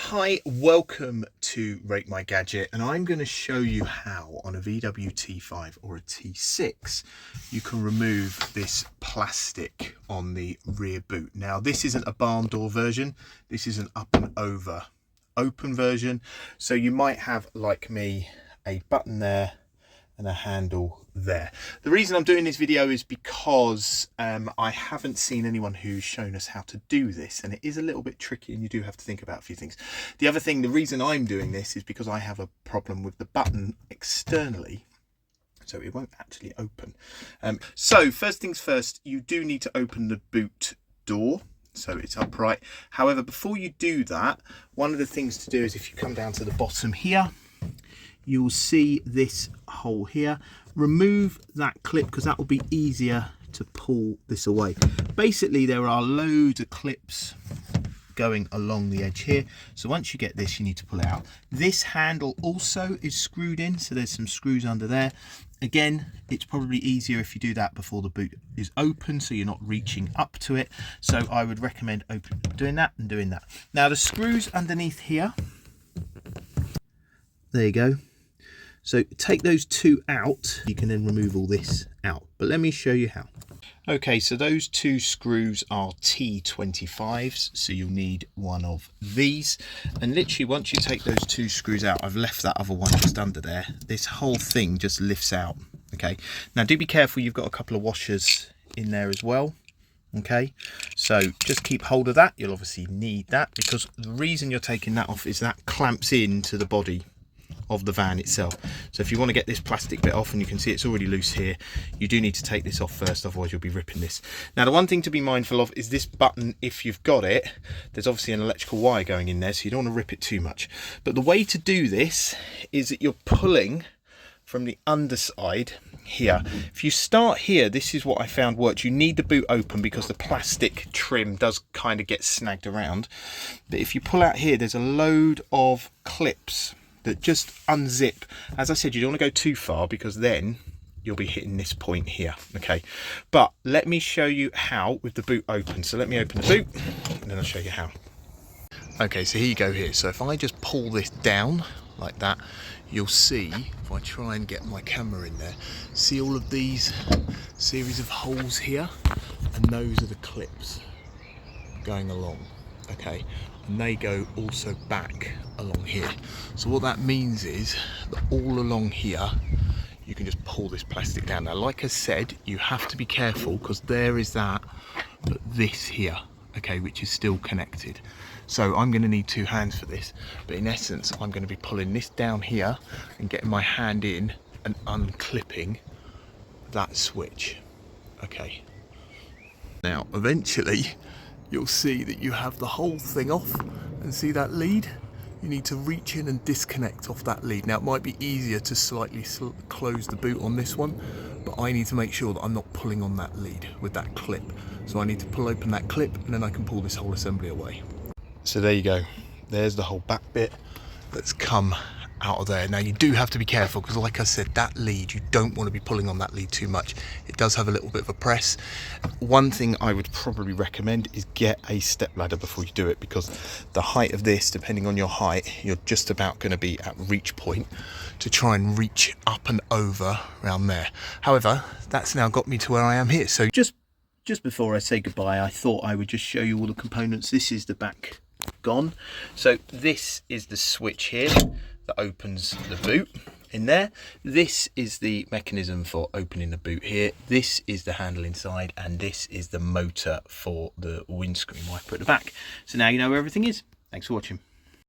Hi, welcome to Rate My Gadget, and I'm going to show you how on a VW T5 or a T6 you can remove this plastic on the rear boot. Now this isn't a barn door version, this is an up and over open version, so you might have, like me, a button there and a handle there. The reason I'm doing this video is because I haven't seen anyone who's shown us how to do this, and it is a little bit tricky and you do have to think about a few things. The other thing, the reason I'm doing this is because I have a problem with the button externally, so it won't actually open. So first things first, you do need to open the boot door so it's upright. However, before you do that, one of the things to do is if you come down to the bottom here, you'll see this hole here. Remove that clip because that will be easier to pull this away. Basically, there are loads of clips going along the edge here. So once you get this, you need to pull it out. This handle also is screwed in, so there's some screws under there. Again, it's probably easier if you do that before the boot is open, so you're not reaching up to it. So I would recommend doing that and doing that. Now the screws underneath here, there you go. So take those two out, you can then remove all this out, but let me show you how. Okay, so those two screws are T25s, so you'll need one of these. And literally once you take those two screws out, I've left that other one just under there, this whole thing just lifts out, okay? Now do be careful, you've got a couple of washers in there as well. Okay, so just keep hold of that. You'll obviously need that because the reason you're taking that off is that clamps into the body of the van itself. So if you want to get this plastic bit off, and you can see it's already loose here, you do need to take this off first, otherwise you'll be ripping this. Now the one thing to be mindful of is this button, if you've got it, there's obviously an electrical wire going in there, so you don't want to rip it too much. But the way to do this is that you're pulling from the underside here. If you start here, this is what I found works. You need the boot open because the plastic trim does kind of get snagged around. But if you pull out here, there's a load of clips that just unzip. As I said, you don't want to go too far because then you'll be hitting this point here, okay? But let me show you how with the boot open. So let me open the boot and then I'll show you how. Okay, so here you go here. So if I just pull this down like that, you'll see, if I try and get my camera in there, see all of these series of holes here? And those are the clips going along, okay? And they go also back along here. So what that means is that all along here, you can just pull this plastic down. Now, like I said, you have to be careful because there is that, but this here, okay, which is still connected. So I'm going to need two hands for this, but in essence, I'm going to be pulling this down here and getting my hand in and unclipping that switch, okay. Now, eventually, you'll see that you have the whole thing off, and see that lead? You need to reach in and disconnect off that lead. Now it might be easier to slightly close the boot on this one, but I need to make sure that I'm not pulling on that lead with that clip. So I need to pull open that clip and then I can pull this whole assembly away. So there you go, there's the whole back bit that's come out of there. Now you do have to be careful because, like I said, that lead, you don't want to be pulling on that lead too much. It does have a little bit of a press. One thing I would probably recommend is get a step ladder before you do it, because the height of this, depending on your height, you're just about going to be at reach point to try and reach up and over around there. However, that's now got me to where I am here. So just before I say goodbye, I thought I would just show you all the components. This is the back gone. So this is the switch here that opens the boot in there. This is the mechanism for opening the boot here. This is the handle inside, and this is the motor for the windscreen wiper at the back. So now you know where everything is. Thanks for watching.